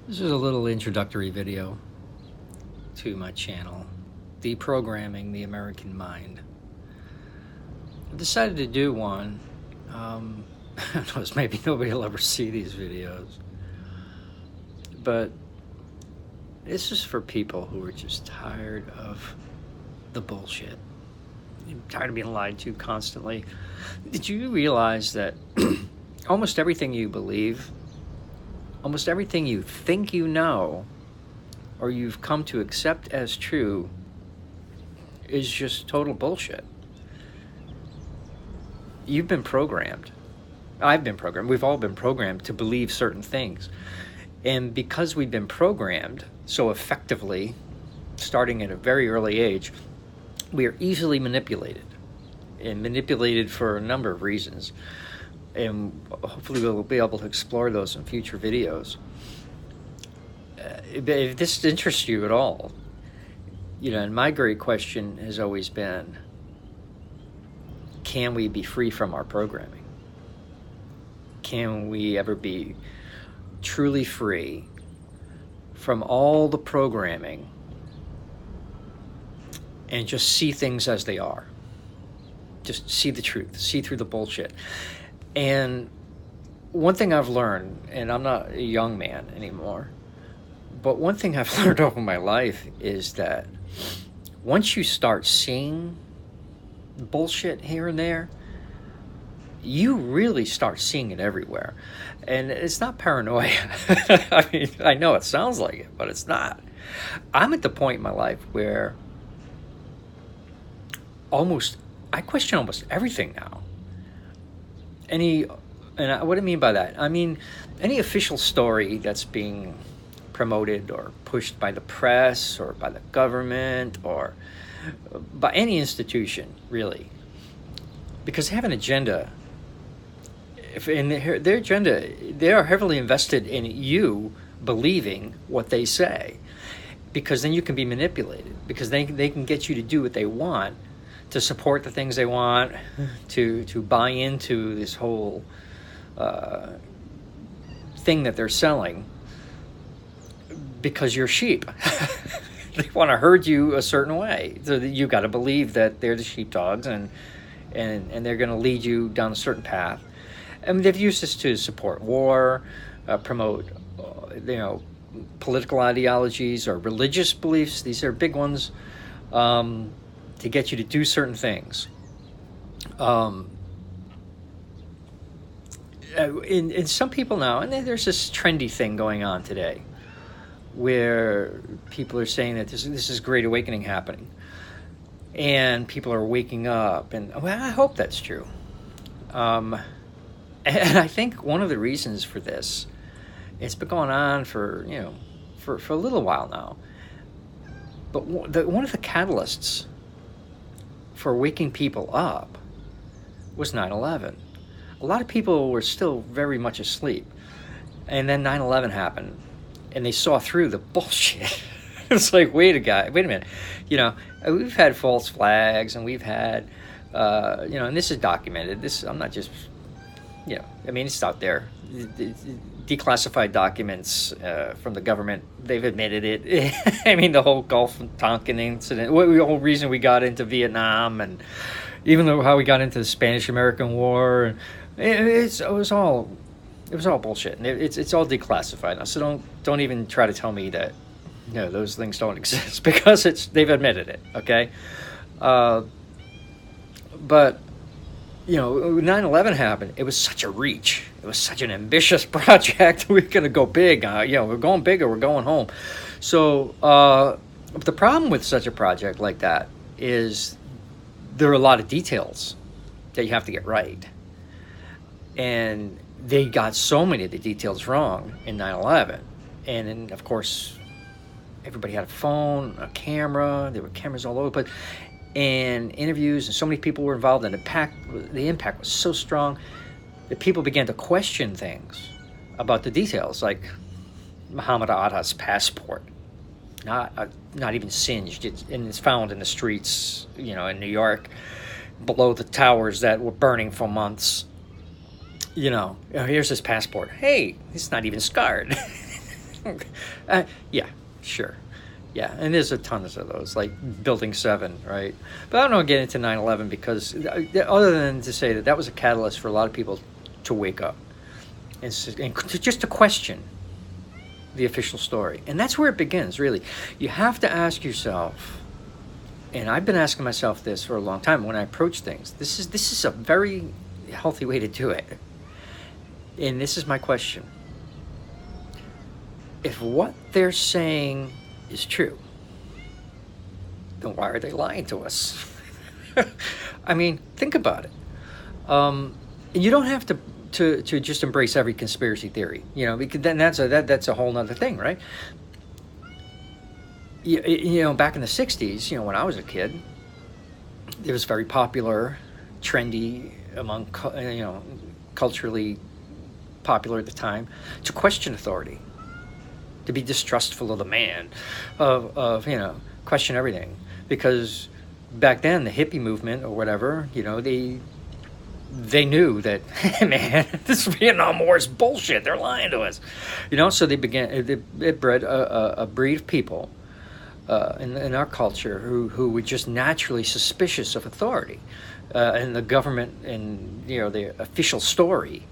This is a little introductory video to my channel, Deprogramming the American Mind. I decided to do one. Who knows, maybe nobody will ever see these videos. But this is for people who are just tired of the bullshit. You're tired of being lied to constantly. Did you realize that almost everything you believe, almost everything you think you know, or you've come to accept as true, is just total bullshit? You've been programmed. I've been programmed. We've all been programmed to believe certain things. And because we've been programmed so effectively, starting at a very early age, we are easily manipulated. And manipulated for a number of reasons. And hopefully we'll be able to explore those in future videos. If this interests you at all, and my great question has always been, can we be free from our programming? Can we ever be truly free from all the programming and just see things as they are? Just see the truth, see through the bullshit. And one thing I've learned, and I'm not a young man anymore, but one thing I've learned over my life is that once you start seeing bullshit here and there, you really start seeing it everywhere. And it's not paranoia. I mean, I know it sounds like it, but it's not. I'm at the point in my life where I question almost everything now. What I mean by that, I mean any official story that's being promoted or pushed by the press or by the government or by any institution, really, because they have an agenda. In their agenda, they are heavily invested in you believing what they say, because then you can be manipulated, because they can get you to do what they want, to support the things they want, to buy into this whole thing that they're selling, because you're sheep. They want to herd you a certain way, so that you got to believe that they're the sheepdogs, and they're going to lead you down a certain path. I mean, they've used this to support war, promote, political ideologies or religious beliefs. These are big ones, to get you to do certain things. In some people now, and there's this trendy thing going on today, where people are saying that this is Great Awakening happening, and people are waking up, and well, I hope that's true. And I think one of the reasons for this, it's been going on for a little while now, but one of the catalysts for waking people up was 9/11. A lot of people were still very much asleep, and then 9/11 happened, and they saw through the bullshit. It's like, wait a minute, we've had false flags, and we've had, and this is documented. I'm not just, I mean, it's out there. Declassified documents from the government, they've admitted it. I mean, the whole Gulf of Tonkin incident, the whole reason we got into Vietnam, and even how we got into the Spanish-American War, it was all bullshit, and it's all declassified now. So don't even try to tell me that those things don't exist, because they've admitted it. Okay, but 9/11 happened. It was such a reach. It was such an ambitious project. We're going to go big. We're going big, or we're going home. So the problem with such a project like that is there are a lot of details that you have to get right. And they got so many of the details wrong in 9/11. And then, of course, everybody had a phone, a camera. There were cameras all over, and interviews, and so many people were involved, and the impact was so strong that people began to question things about the details, like Muhammad Atta's passport, not even singed, it's found in the streets, in New York, below the towers that were burning for months. Here's his passport. Hey, it's not even scarred. Yeah, sure. Yeah, and there's a tons of those, like Building 7, right? But I don't want to get into 9/11 because other than to say that that was a catalyst for a lot of people to wake up and just to question the official story. And that's where it begins, really. You have to ask yourself, and I've been asking myself this for a long time when I approach things. This is a very healthy way to do it. And this is my question. If what they're saying is true, then why are they lying to us? I mean, think about it. You don't have to just embrace every conspiracy theory, because then that's a whole nother thing, right? Back in the 60s, when I was a kid, it was very popular, trendy among, culturally popular at the time, to question authority, to be distrustful of the man, of question everything, because back then the hippie movement or whatever, they knew that, hey man, this Vietnam War is bullshit. They're lying to us, So they bred a breed of people in our culture who were just naturally suspicious of authority, and the government and the official story.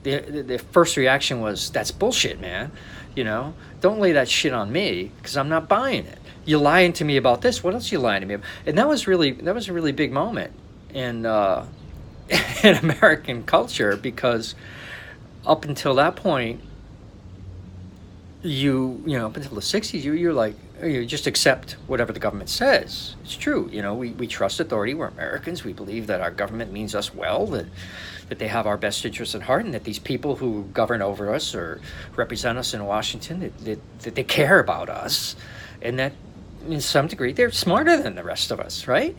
The first reaction was, that's bullshit, man. Don't lay that shit on me because I'm not buying it. You're lying to me about this. What else are you lying to me about? And that was a really big moment in in American culture, because up until that point, up until the 60s, you're like, you just accept whatever the government says. It's true. We trust authority. We're Americans. We believe that our government means us well, that they have our best interests at heart, and that these people who govern over us or represent us in Washington, that they care about us, and that in some degree they're smarter than the rest of us, right?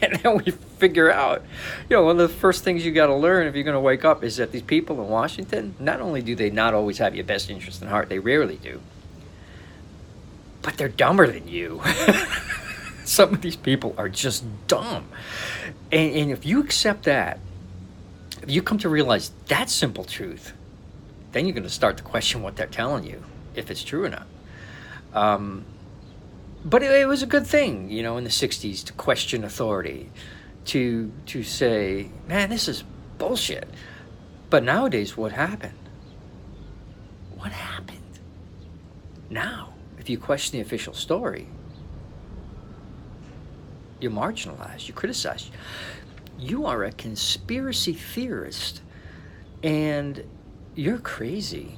And then we figure out, one of the first things you got to learn if you're going to wake up is that these people in Washington, not only do they not always have your best interest in heart, they rarely do, but they're dumber than you. Some of these people are just dumb. And if you accept that, if you come to realize that simple truth, then you're going to start to question what they're telling you, if it's true or not. But it was a good thing, in the 60s to question authority, to say, man, this is bullshit. But nowadays, what happened? What happened? Now, if you question the official story, you're marginalized, you're criticized. You are a conspiracy theorist, and you're crazy.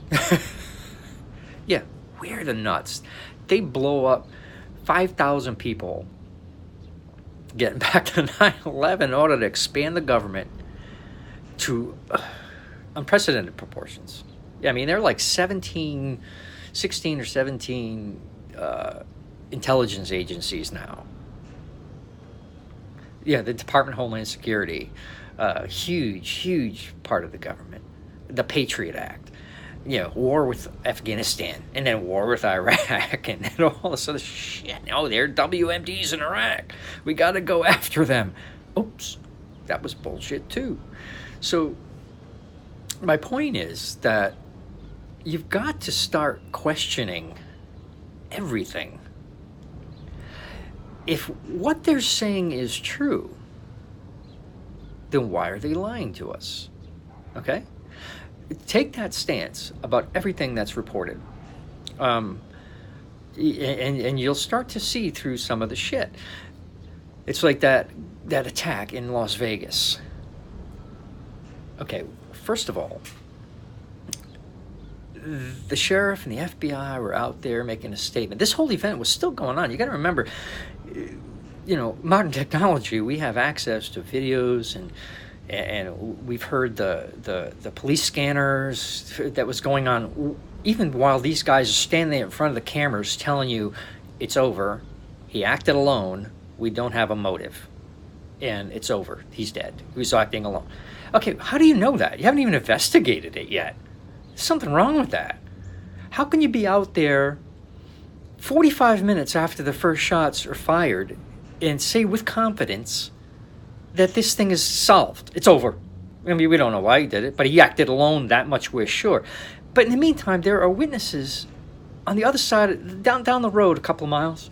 Yeah, we're the nuts. They blow up 5,000 people, getting back to 9/11, in order to expand the government to unprecedented proportions. Yeah, I mean, there are like 16 or 17 intelligence agencies now. Yeah, the Department of Homeland Security, huge part of the government. The Patriot Act, war with Afghanistan, and then war with Iraq, and then all this other shit. They're WMDs in Iraq. We got to go after them. Oops, that was bullshit too. So my point is that you've got to start questioning everything. If what they're saying is true, then why are they lying to us? Okay? Take that stance about everything that's reported. And you'll start to see through some of the shit. It's like that attack in Las Vegas. Okay, first of all, the sheriff and the FBI were out there making a statement. This whole event was still going on. You got to remember, modern technology, we have access to videos, and we've heard the police scanners that was going on, even while these guys are standing there in front of the cameras telling you it's over. He acted alone. We don't have a motive. And it's over. He's dead. He was acting alone. Okay, how do you know that? You haven't even investigated it yet. There's something wrong with that. How can you be out there 45 minutes after the first shots are fired and say with confidence that this thing is solved? It's over. I mean, we don't know why he did it, but he acted alone, that much we're sure. But in the meantime, there are witnesses on the other side, down the road a couple of miles,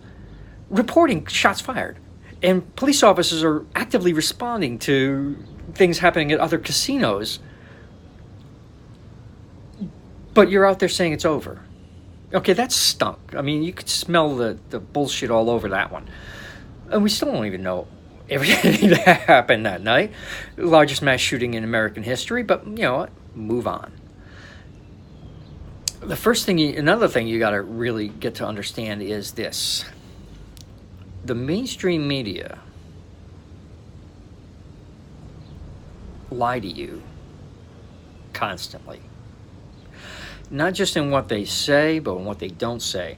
reporting shots fired. And police officers are actively responding to things happening at other casinos. But you're out there saying it's over. Okay, that stunk. I mean, you could smell the bullshit all over that one. And we still don't even know everything that happened that night. The largest mass shooting in American history, but you know what? Move on. Another thing you got to really get to understand is this. The mainstream media lie to you constantly. Not just in what they say, but in what they don't say.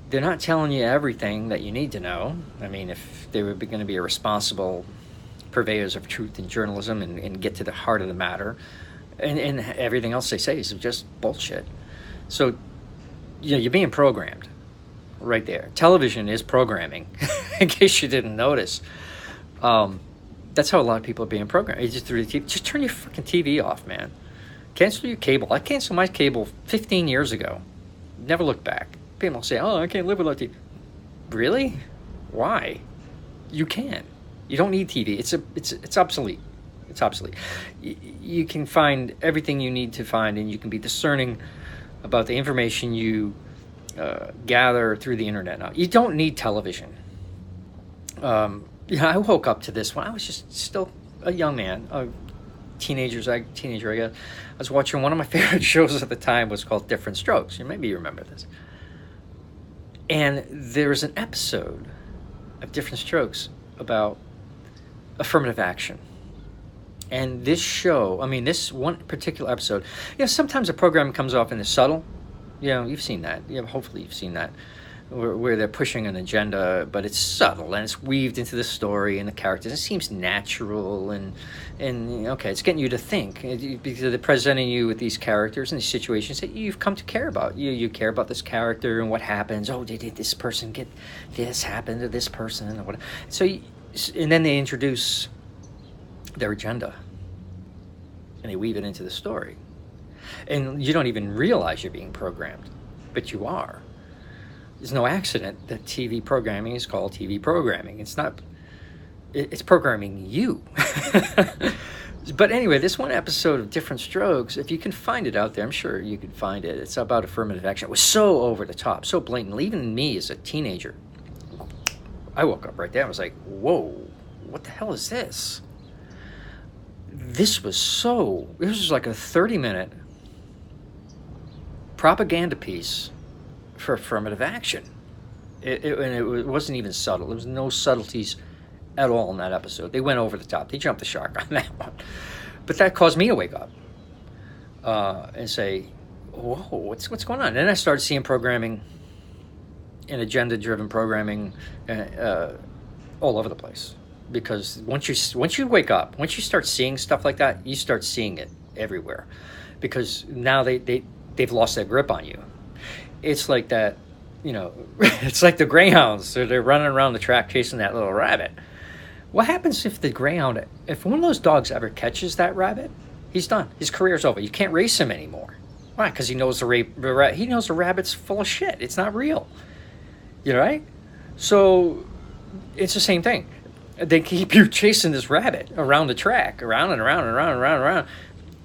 They're not telling you everything that you need to know. I mean, if they were going to be a responsible purveyors of truth in journalism and get to the heart of the matter, and everything else they say is just bullshit. So, you know, you're being programmed right there. Television is programming, in case you didn't notice. That's how a lot of people are being programmed. It's just through the TV. Just turn your fucking TV off, man. Cancel your cable. I canceled my cable 15 years ago. Never looked back. People say, "Oh, I can't live without TV." Really? Why? You can. You don't need TV. It's obsolete. It's obsolete. You can find everything you need to find, and you can be discerning about the information you gather through the internet now. You don't need television. I woke up to this when I was just still a young man, teenager, I guess. I was watching one of my favorite shows at the time was called Different Strokes. Maybe you remember this. And there was an episode of Different Strokes about affirmative action. And this show, this one particular episode, sometimes a program comes off in the subtle. You've seen that. Hopefully you've seen that, where they're pushing an agenda, but it's subtle and it's weaved into the story and the characters. It seems natural and okay, it's getting you to think because they're presenting you with these characters and these situations that you've come to care about. You care about this character and what happens. Oh, did this person get this happen to this person or what? So, and then they introduce their agenda and they weave it into the story, and you don't even realize you're being programmed, but you are. There's no accident that TV programming is called TV programming. It's programming you. But anyway, this one episode of Different Strokes, if you can find it out there, I'm sure you can find it. It's about affirmative action. It was so over the top, so blatant. Even me as a teenager, I woke up right there. I was like, whoa, what the hell is this? This was like a 30-minute propaganda piece for affirmative action. It wasn't even subtle. There was no subtleties at all in that episode. They went over the top. They jumped the shark on that one. But that caused me to wake up and say, whoa, what's going on? And then I started seeing programming and agenda-driven programming all over the place. Because once you wake up, once you start seeing stuff like that, you start seeing it everywhere. Because now they've lost their grip on you. It's like that, it's like the greyhounds. So they're running around the track chasing that little rabbit. What happens if if one of those dogs ever catches that rabbit, he's done. His career's over. You can't race him anymore. Why? Because he knows he knows the rabbit's full of shit. It's not real. Right? So it's the same thing. They keep you chasing this rabbit around the track, around and around and around and around and around.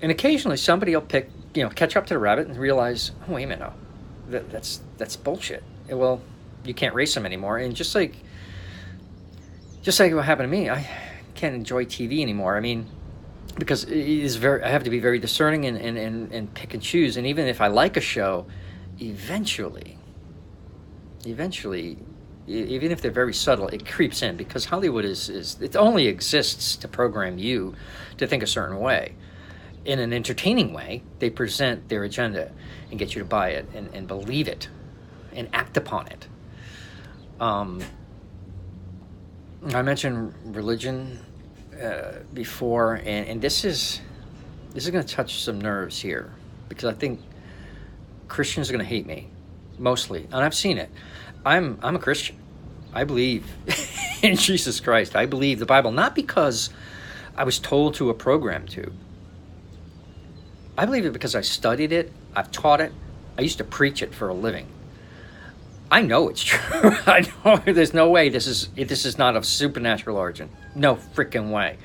And occasionally somebody will catch up to the rabbit and realize, oh, wait a minute, no, that's bullshit. Well, you can't race them anymore. And just like what happened to me, I can't enjoy TV anymore. Because I have to be very discerning and pick and choose. And even if I like a show, eventually, even if they're very subtle, it creeps in, because Hollywood it only exists to program you to think a certain way. In an entertaining way, they present their agenda and get you to buy it and believe it and act upon it. I mentioned religion before, and this is going to touch some nerves here, because I think Christians are going to hate me, mostly, and I've seen it. I'm a Christian. I believe in Jesus Christ. I believe the Bible, not because I was told to or programmed to. I believe it because I studied it, I've taught it, I used to preach it for a living. I know it's true. I know there's no way this is not of supernatural origin. No freaking way.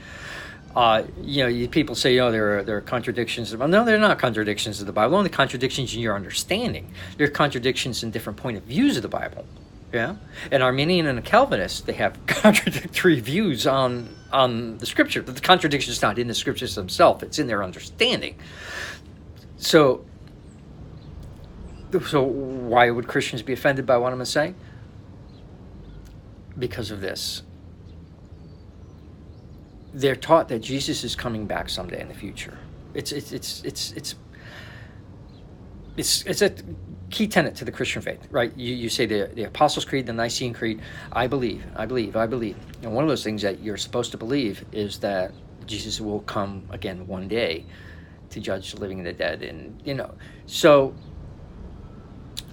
People say, there are contradictions. Well, no, they're not contradictions of the Bible. Only contradictions in your understanding. There are contradictions in different point of views of the Bible. Yeah, an Arminian and a Calvinist, they have contradictory views on the Scripture. But the contradiction is not in the Scriptures themselves; it's in their understanding. So why would Christians be offended by what I'm going to say? Because of this. They're taught that Jesus is coming back someday in the future. It's a key tenet to the Christian faith, right? You say the Apostles' Creed, the Nicene Creed. I believe. And one of those things that you're supposed to believe is that Jesus will come again one day to judge the living and the dead, and so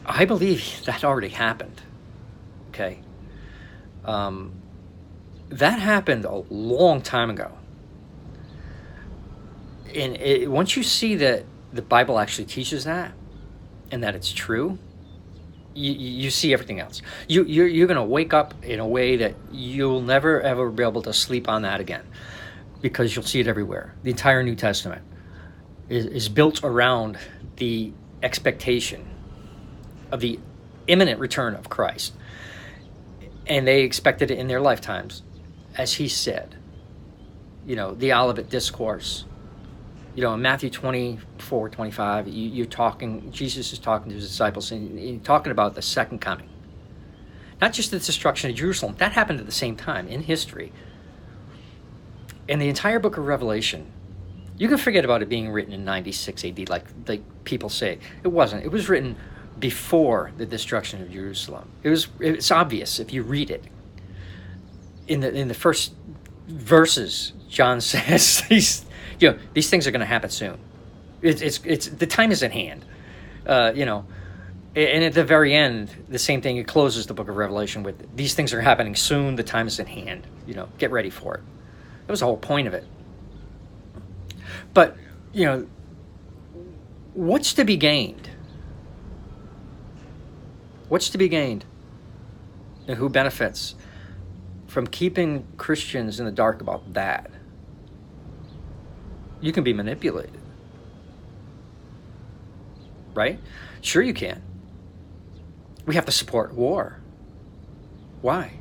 I believe that already happened. Okay. That happened a long time ago. And once you see that the Bible actually teaches that, and that it's true, you see everything else. You're going to wake up in a way that you'll never, ever be able to sleep on that again, because you'll see it everywhere. The entire New Testament is built around the expectation of the imminent return of Christ. And they expected it in their lifetimes. As he said, the Olivet Discourse, in Matthew 24, 25, Jesus is talking to his disciples and talking about the second coming. Not just the destruction of Jerusalem. That happened at the same time in history. And the entire book of Revelation, you can forget about it being written in 96 AD, like people say. It wasn't. It was written before the destruction of Jerusalem. It's obvious if you read it. In the first verses, John says these things are going to happen soon. It's the time is at hand. And at the very end, the same thing. It closes the book of Revelation with these things are happening soon. The time is at hand. Get ready for it. That was the whole point of it. But what's to be gained? What's to be gained? And who benefits from keeping Christians in the dark about that? You can be manipulated. Right? Sure you can. We have to support war. Why?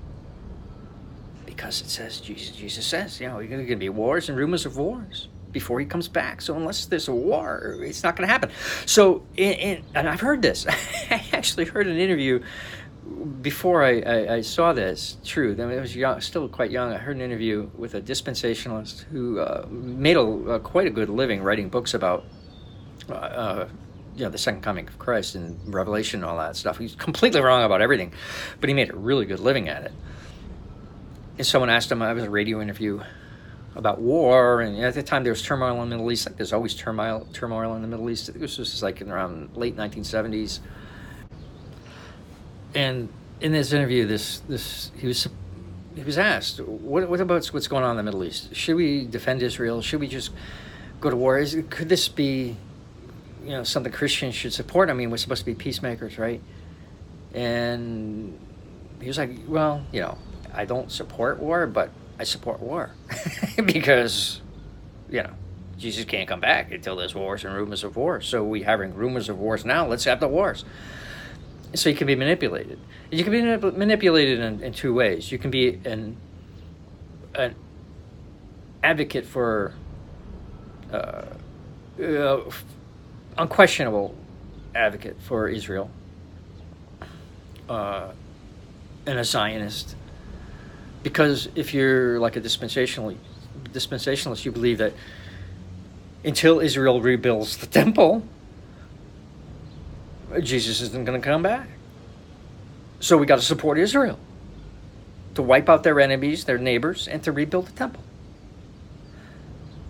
Because it says, Jesus says, there's going to be wars and rumors of wars before he comes back. So unless there's a war, it's not going to happen. So, and I've heard this. I actually heard an interview before I saw this. True, I mean, I was young, still quite young. I heard an interview with a dispensationalist who made quite a good living writing books about the second coming of Christ and Revelation and all that stuff. He's completely wrong about everything, but he made a really good living at it. And someone asked him, it was a radio interview about war, and at the time there was turmoil in the Middle East. Like there's always turmoil in the Middle East. This was like in around late 1970s. And in this interview, he was asked, what about what's going on in the Middle East? Should we defend Israel? Should we just go to war? Could this be, something Christians should support? I mean, we're supposed to be peacemakers, right? And he was like, well, I don't support war, but I support war because, Jesus can't come back until there's wars and rumors of wars. So we having rumors of wars now. Let's have the wars. So you can be manipulated. You can be manipulated in two ways. You can be an advocate for unquestionable advocate for Israel and a Zionist. Because if you're like a dispensationalist, you believe that until Israel rebuilds the temple, Jesus isn't going to come back. So we got to support Israel to wipe out their enemies, their neighbors, and to rebuild the temple.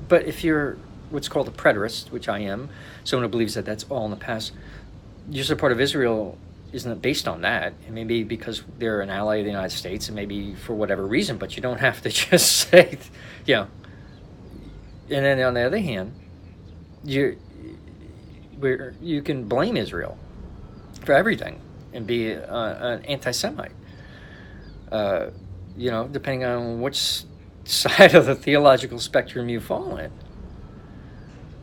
But if you're what's called a preterist, which I am, someone who believes that that's all in the past, your support of Israel isn't based on that. It may be because they're an ally of the United States, and maybe for whatever reason, but you don't have to just say, And then on the other hand, you can blame Israel for everything and be an anti-Semite. You know, depending on which side of the theological spectrum you fall in.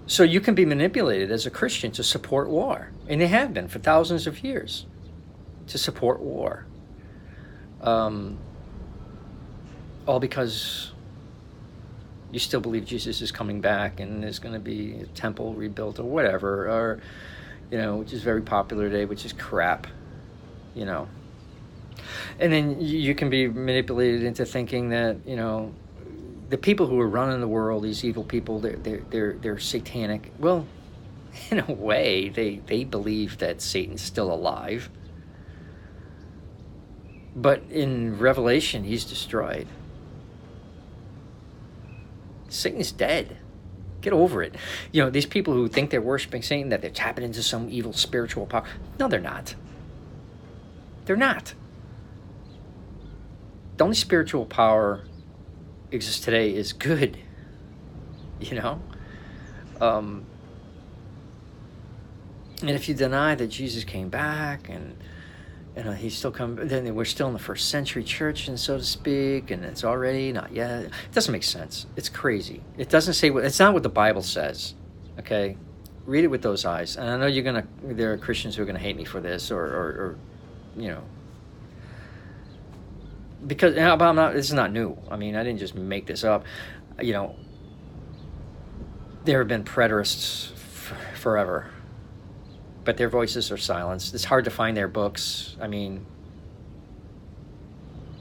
So you can be manipulated as a Christian to support war, and they have been for thousands of years, to support war. All because you still believe Jesus is coming back and there's going to be a temple rebuilt or whatever, or, you know, which is very popular today, which is crap, you know. And then you can be manipulated into thinking that, you know, the people who are running the world, these evil people, they're satanic. Well, in a way, they believe that Satan's still alive. But in Revelation, he's destroyed. Satan's dead. Get over it. You know, these people who think they're worshiping Satan, that they're tapping into some evil spiritual power. No, they're not. They're not. The only spiritual power exists today is good. You know? And if you deny that Jesus came back and he's still coming, then we're still in the first century church, and so to speak, and it's already not yet. It doesn't make sense. It's crazy. It doesn't say it's not what the Bible says. Okay, read it with those eyes. And I know there are Christians who are gonna hate me for this, or you know, because I'm not. This is not new. I mean, I didn't just make this up. You know, there have been preterists forever. But their voices are silenced. It's hard to find their books. I mean,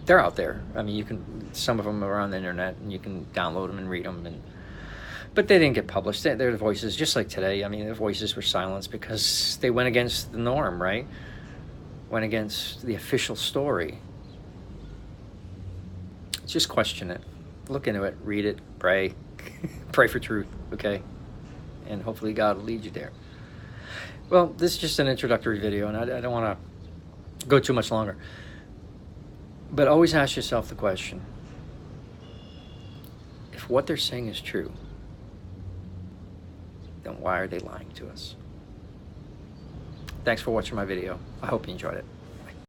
they're out there. I mean, some of them are on the internet, and you can download them and read them. But they didn't get published. Their voices, just like today, I mean, their voices were silenced because they went against the norm, right? Went against the official story. Just question it. Look into it. Read it. Pray. Pray for truth, okay? And hopefully God will lead you there. Well, this is just an introductory video, and I don't want to go too much longer. But always ask yourself the question, if what they're saying is true, then why are they lying to us? Thanks for watching my video. I hope you enjoyed it.